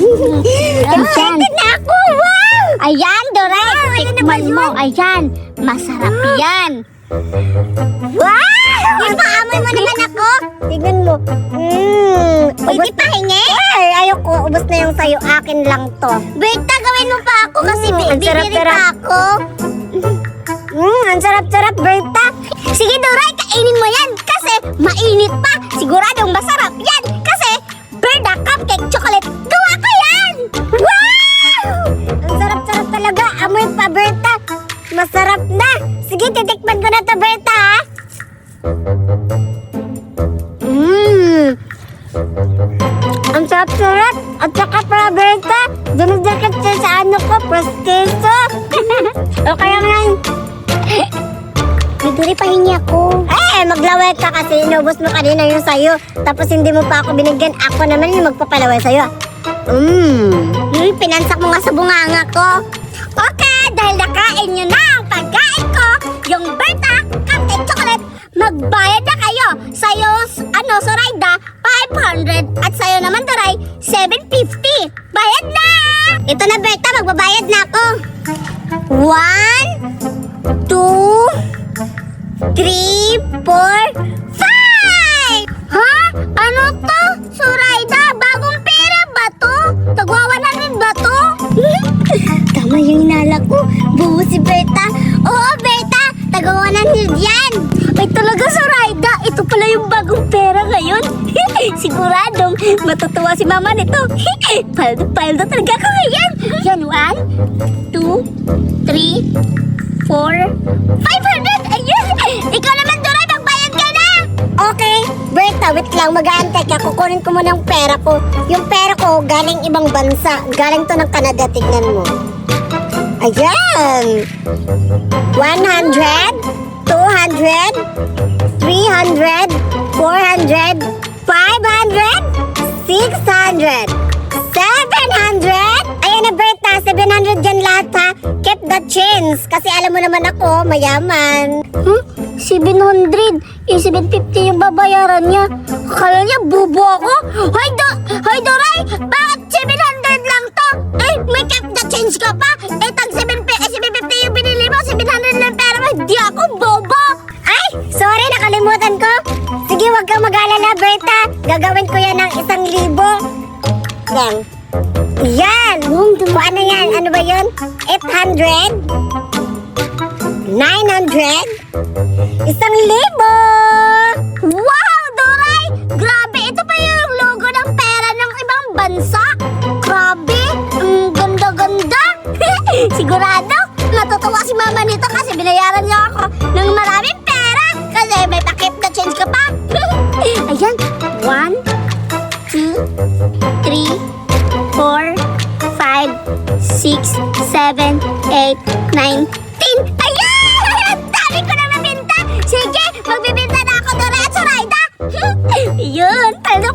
Excited na ako! Wow! Ayan, Doray! Tikman mo! Ayan! Masarap yan! Wow! Ipaamoy mo naman ako! Tignan mo. Pwede pahingi? Ay, ayoko. Ubus na yung sayo. Akin lang to. Berta, gawin mo pa ako kasi bibili pa ako. Ang sarap-sarap, Berta. Sige, Doray, kainin mo yan kasi mainit pa. Siguradong masarap yan kasi Berta Cupcake Chocolate. Gawa ko yan! Wow! Ang sarap-sarap talaga. Amoy pa, Berta. Masarap na. Sige, titikman ko na to, Berta, ha? Ang sarap-sarap. At saka pa, Berta, dumidakit siya sa ano ko, prosteso. O kaya nga, Midori, pahingi ako. Maglaway ka kasi inubos mo kanina yung sayo. Tapos hindi mo pa ako binigyan. Ako naman yung magpapalaway sayo. Pinansak mo nga sa bunganga ko. Okay, dahil nakain nyo na ang pagkain ko, yung Berta Cupcake Chocolate, magbayad na kayo. Sa'yo, Zoraida, 500 at sa'yo naman, Doray, 750. Bayad na! Ito na, Berta, magbabayad na ako. 1, 2, 3, 4, 5! Ha? Ano to? Zoraida, bagong pera ba to? Tagwa 100 ba to? Tama yung inala ko. Buo si Berta. Oo, Berta, tagwa 100 yan. Ay talaga, Zoraida. Ito pala yung bagong pera ngayon. Siguradong matutuwa si mama nito. Paldo talaga ako ngayon. Yan, 1, 2, 3, 4, 500! Ayun! Ikaw naman, Doray, magbayad ka na! Okay, Berta, wait lang. Mag-aantay ka. Kukunin ko muna yung pera ko. Yung pera ko, galing ibang bansa. Galing to ng Canada. Tignan mo. Ayan! 100, 200, 300, 400, 500, 600, 700. Ayan na, Berta, 700 dyan lahat, ha. Keep the change. Kasi alam mo naman ako, mayaman. 700? 750 yung babayaran niya. Akala niya, bubo ako. Hoy, Doray, bakit 700 lang to? May keep the change ka pa. Tag 750 yung binili mo, 700 lang pera mo. Hindi ako bobo. Ay, sorry, nakalimutan ko. Sige, wag kang mag-alala, Berta. Gagawin ko yan ng 1,000. Yan. Yan! Paano yan? Ano ba yun? 800? 900? 1,000! Wow, Doray! Grabe! Ito pa yung logo ng pera ng ibang bansa. Grabe! Ang ganda-ganda! Sigurado, matutuwa si mama nito kasi binayaran niya ako ng maraming pera. Kasi may pa-keep the change ka pa. Ayan. 1, 2, 3, 4, 5, 6, 7, 8, 9, 10. Ayan! Dami ko na mabinta! Sige, magbibinta na ako, Doray at Zoraida! Yun! Paldo!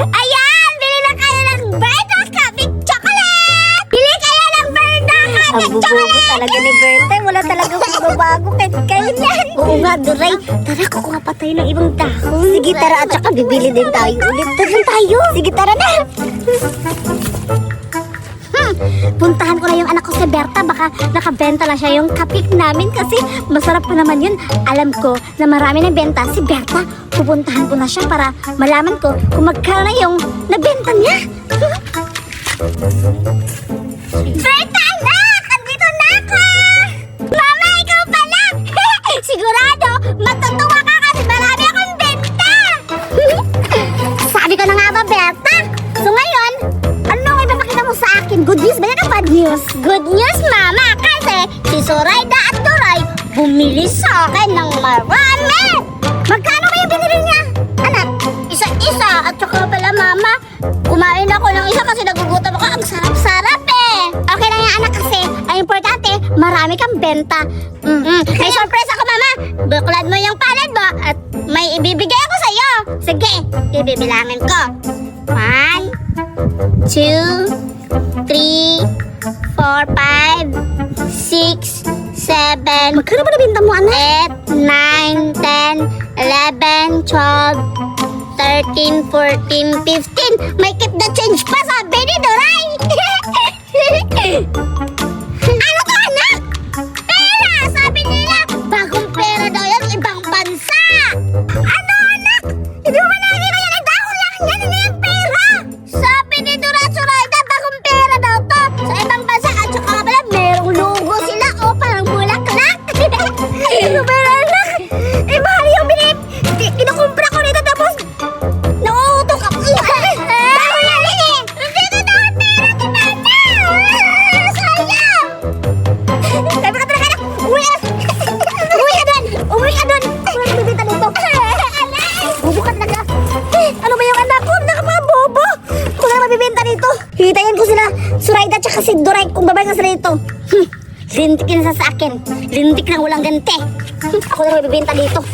Ayan! Bili na kayo ng Berta Cupcake Chocolate! Bili kayo ng Berta Cupcake Chocolate! Ang bubo talaga ni Berta. Wala talagang magbabago kahit kailan. Oo nga, Doray. Tara, kukuha pa tayo ng ibang dahon. Sige, tara. At saka bibili din tayo ulit. Tara tayo. Sige, tara na. Puntahan ko na yung anak ko si Berta. Baka nakabenta na siya yung cupcake namin kasi masarap pa naman yun. Alam ko na marami na benta si Berta. Pupuntahan ko na siya para malaman ko kung magkano na yung nabenta niya. Berta, anak! Andito na ako! Mama, ikaw pala! Sigurado, matutuwa ka kasi marami akong benta! Sabi ko na nga ba, Berta? So ngayon, ano ang ipapakita mo sa akin? Good news ba yan o bad news? Good news, Mama! Kasi si Zoraida at Doray bumili sa akin ng marami! Magkano kayo binili niya? Anak, isa-isa. At saka pala, Mama, kumain ako ng isa kasi nagugutom ako. Ang sarap-sarap eh! Okay lang yan, anak, kasi ang importante, marami kang benta. May surprise ako, Mama! Buklad mo yung palad mo at may ibibigay ako sa'yo. Sige, ibibilangin ko. 1, 2, 3, 4, 5, 6, 7. Magkano ba nabinta mo, anak? 8, 9, 10, 11, 12, 13, 14, 15. May keep the change pa, sabi ni Doray. Hintayin ko sila, Suraida tsaka si Duray kung babay ka sila dito. Lintik na sa akin. Lintik na walang ganti. Ako na magbibenta dito.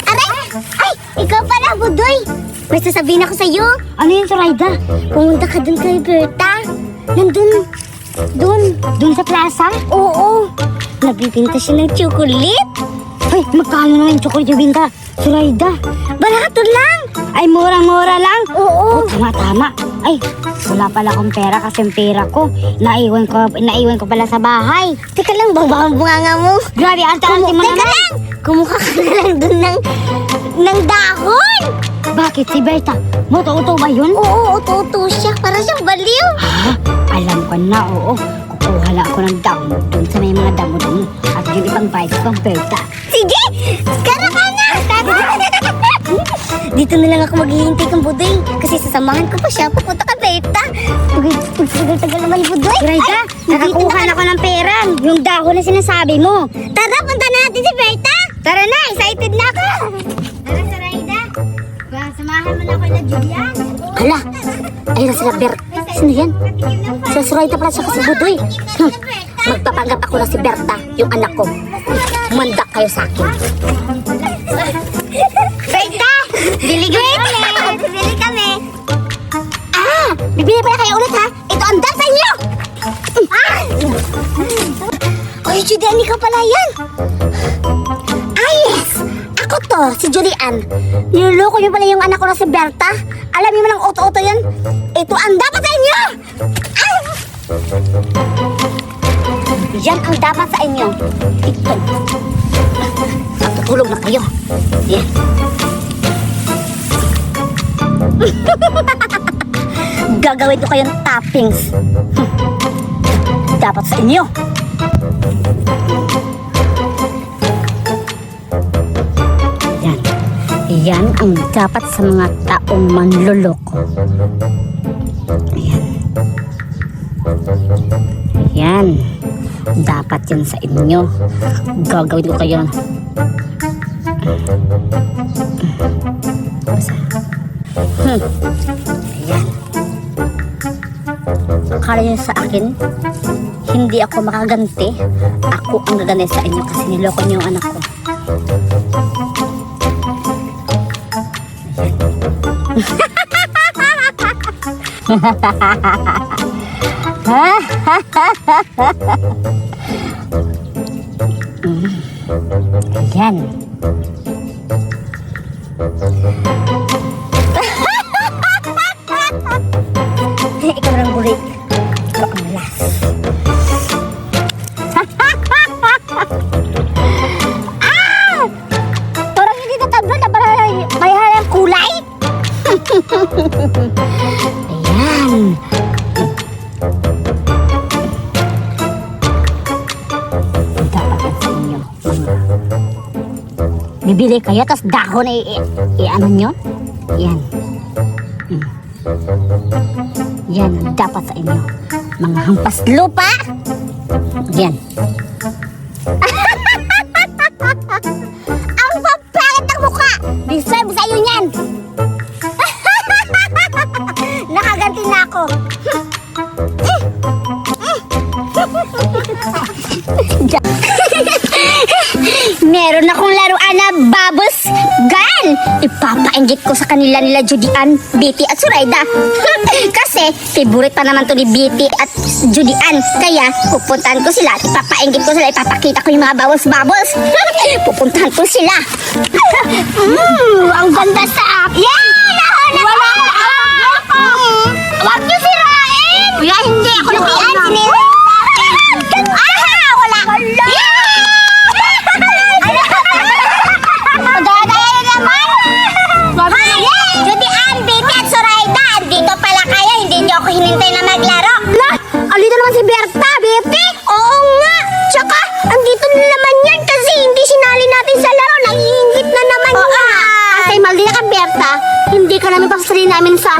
Aray! Ay! Ikaw pala, Budoy! May sasabihin ako sa'yo. Ano yun, Suraida? Pumunta ka dun kay Berta. Nandun. Dun sa plaza? Oo. Nagbibinta siya ng chocolate. Ay, magkano naman yung chocolate yung binta? Suraida. Barato lang. Ay, murang-mura lang. Oo. Tama-tama. Ay, wala pala akong pera kasi yung pera ko. Naiwan ko pala sa bahay. Teka lang, bangga mo. Grabe, arte-arte mo naman. Teka lang. Kumukha ka na lang dun ng dahon. Bakit? Si Berta? Muto-uto ba yun? Oo, uto-uto siya. Para siyang baliw. Ha? Alam ko na, oo. Kukuha lang ako ng dahon dun sa may mga damo-damo. At yung ibang vibes pang Berta. Sige! Kara ka na! Dito na lang ako maghihintay kang Budoy. Kasi sasamahan ko pa siya. Pupunta ka, Berta. Tagal naman, Budoy. Berta, nakakuha na ako ng pera. Yung dahon na sinasabi mo. Tara, punta na natin si Berta. Tara na, excited na ako. Tara, Suraida. Samahan mo na ako na Julian. Hala, ayun na sila Berta. Sino yan? Sa Suraida pala siya kasi Budoy. Magpapanggap ako na si Berta, yung anak ko. Mandak kayo sa akin. Berta! Bili kami! Bili kami! Ah! Bibili pala kayo ulit ha? Ito ang dam sa inyo! Ah! Oy, Julian, ikaw pala yan! Ah, yes! Ako to, si Julian. Niloloko niyo pala yung anak ko na si Berta. Alam niyo malang oto-oto yan. Ito ang dapat sa inyo! Ah! Yan ang dapat sa inyo. Ito. Matutulog na kayo. Yan. Gagawin ko kayong toppings. Dapat sa inyo. Yan. Yan ang dapat sa mga taong manloloko. Yan. Yan. Dapat yan sa inyo. Gagawin ko kayo. Ayan. Akala niyo sa akin, hindi ako makaganti. Ako ang gaganti sa inyo kasi niloko niyo yung anak ko. Ayan. Ikaw lang bulit. Ikaw ang last. Ah! Parang hindi natabla na para may halang kulay. Ayan. Dapat yan sa inyo. Bibili kayo, tapos dahon ano nyo? Yan. Yan, dapat sa inyo. Mga hampas lupa. Yan. Ang papangit ng mukha. Deserve sa iyo yan. Nakaganti na ako. Meron akong laruan na bubbles gun. Ipapainggit ko sa kanila nila Judian, Betty at Suraida. Kasi favorite pa naman to ni Betty at Judian. Kaya pupuntahan ko sila, ipapainggit ko sila, ipapakita ko yung mga bubbles. Pupuntahan ko sila. Ang ganda sa akin. Wala ako. Huwag niyo sirain. Kuya, hindi ako nakian. Wala. Magdadaya naman. Judian, Betty at Suraida. Dito pala kayo. Hindi niyo ako hinintay na maglaro. Alito naman si Berta, Betty. Oo nga. Tsaka, andito na naman yan kasi hindi sinali natin sa laro. Naiingit na naman yan. Kasi maldi na ka, Berta. Hindi ka namin pasasali namin sa,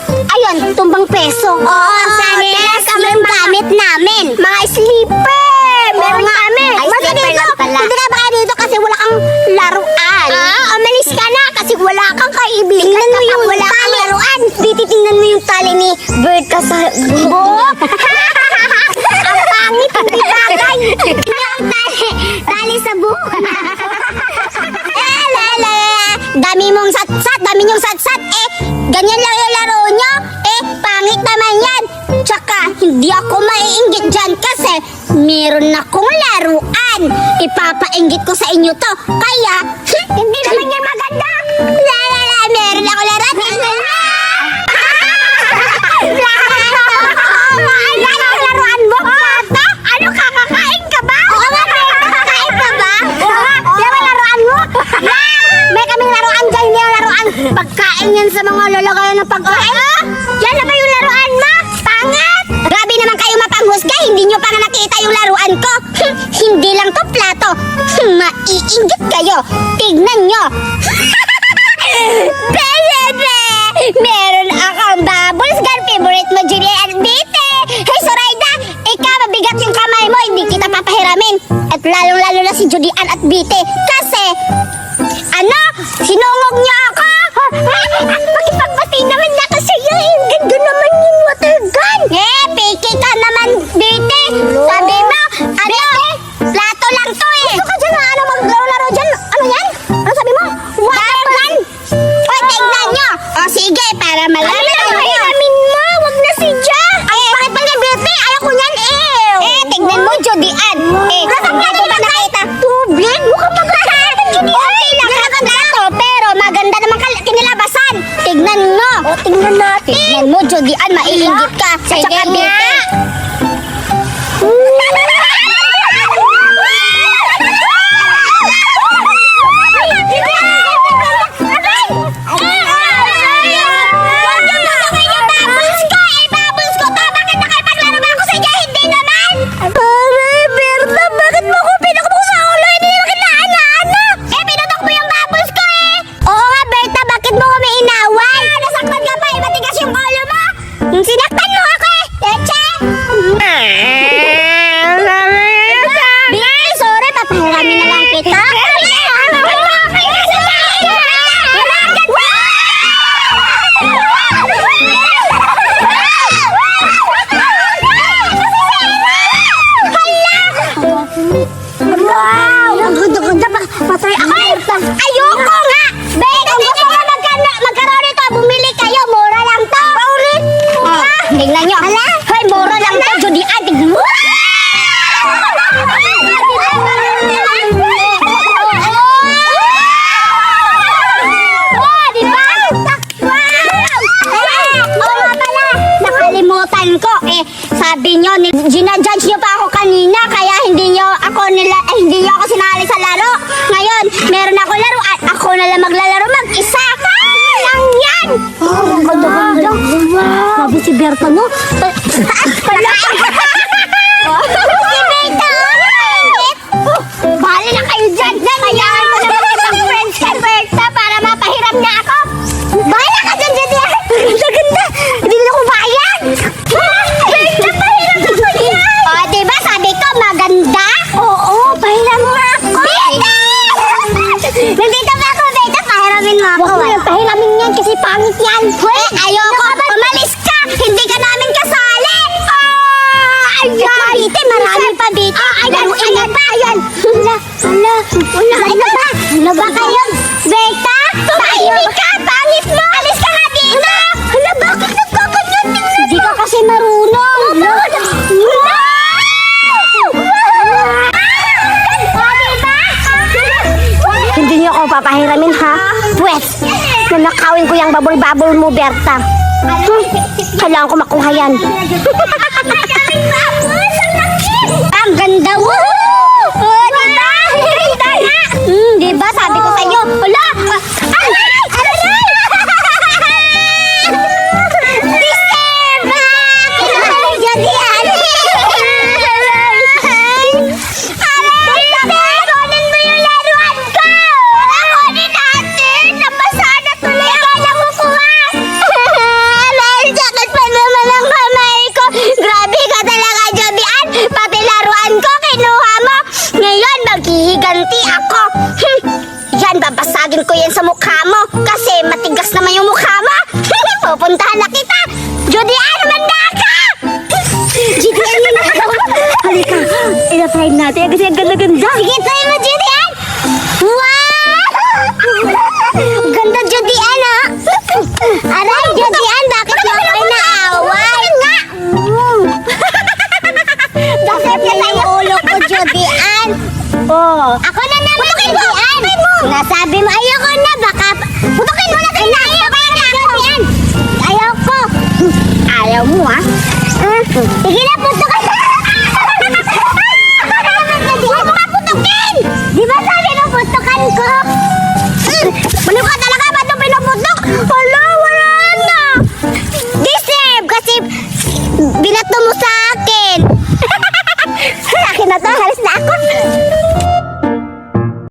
ayun, tumbang peso. Oo, sabi kami yung gamit namin. Mga sleeper. Meron kami. Hindi na ba kayo dito kasi wala kang laruan? Umalis ka na kasi wala kang kaibigan. Tingnan mo yung wala kang laruan. yan. Tititingnan mo yung tali ni Berta sa buhok. Ang pangit, hindi bagay. Yung tali sa buhok. Dami mong satsat, dami nyong satsat. Ganyan lang yung laro nyo. Pangit naman yan. Tsaka, hindi ako maiinggit dyan kasi meron akong laruan. Ipapainggit ko sa inyo to. Kaya, hindi naman yan maganda. Meron ako laruan. Ano ang laruan mo, Bata? Ano, kakakain ka ba? Oo nga, kakakain ka ba? Yan ang laruan mo? May kaming laruan dyan, hindi yung laruan. Pagkain yan sa mga lalagayan ng pagkain. Yan na ba yung laruan mo? Pangit! Grabe naman kayo mapanghusga, hindi nyo pa nga nakita yung laruan ko. Hindi lang to plato. Maiinggit kayo. Tignan nyo. Bebe! Meron akong bubbles gun. Favorite mo, Julia at Bite. Hey, Zoraida, ikaw mabigat yung kamay mo. Hindi kita papahiramin. At lalong-lalo na si Julian at Bite. Kasi, ano? Sinungog niyo ako? Makipagbati naman na kasi yung ganda naman yung water gun. Piki ka naman, Bite. Sabi mo, ano? Plato lang to Gusto ka dyan na ano maglaro-laro dyan? Ano yan? Ano sabi mo? Water gun? O, tignan nyo. O, sige, para malaman nyo. Hiramin mo, wag na si Ja. Bakit pa niya, Bite? Ayaw ko niyan, tignan mo, Judian. Ano ba nakita? Tubig? Mukhang magkakain, Judian. Okay lang, to, pero maganda naman kinilabasan. Tignan mo. O, tignan natin. Tignan mo, Judian, maiinggit ka. At saka, Bite. Sinaktan mo ako Leche! Bite, sorry, papahiramin na lang kita. Wow! Ang ganda-ganda, patay ako. Ayoko nga! Bite, kung gusto mo magkaroon ito, bumili kayo, mura lang to. Paulit! Tignan nyo. Hoy, mura lang to, Judian. Tignan mo. Diba? Nakalimutan ko. Sabi nyo, ginajudge nyo pa ako kanina, kaya hindi nyo ako sinali sa laro. Ngayon, meron ako laro at ako na lang maglalaro mag-isa. Lang yan! Ang ganda-ganda. Sabi si Berta, no? Si Berta! Bali na kayo dyan! Kayaan mo naman isang friends kay Berta para mapahiram niya ako! Bahala ka dyan, Judian! Ganda-ganda! Hindi na ako bayan! Berta, pahiram ko yan! O, diba sabi ko maganda? Oo, pahiram mo ako! Berta! Nandito ba ako, Berta? Pahiramin mo ako. Huwag mo yung pahiramin yan kasi pangit yan. Ayoko! Umalis ka! Hindi ka namin kasali! Ayan! Bite, marami pa, Bite. Ayan ba? Ayan! Ano ba kayo? Berta! Tahimik ka! Pangit mo! Alis ka nga dito! Hala, bakit nagkaganyan? Hindi ka kasi marunong. Hindi niyo ako papahiramin, ha? Pwes, nanakawin ko yung babol-babol mo, Berta. Kailangan ko makuha yan. Ang ganda mo! Diba? Diba? Sabi ko sa'yo. Hala! babasahin natin kasi ang ganda-ganda. Sige, try mo, Judy Ann. Wow! Ganda, Judy Ann, ha? Aray, Judy Ann, bakit mo ako inaaway? Nga! Bakit na yung ulo ko, Judy Ann? Oh. Ako na naman, Judy Ann. Nasabi mo,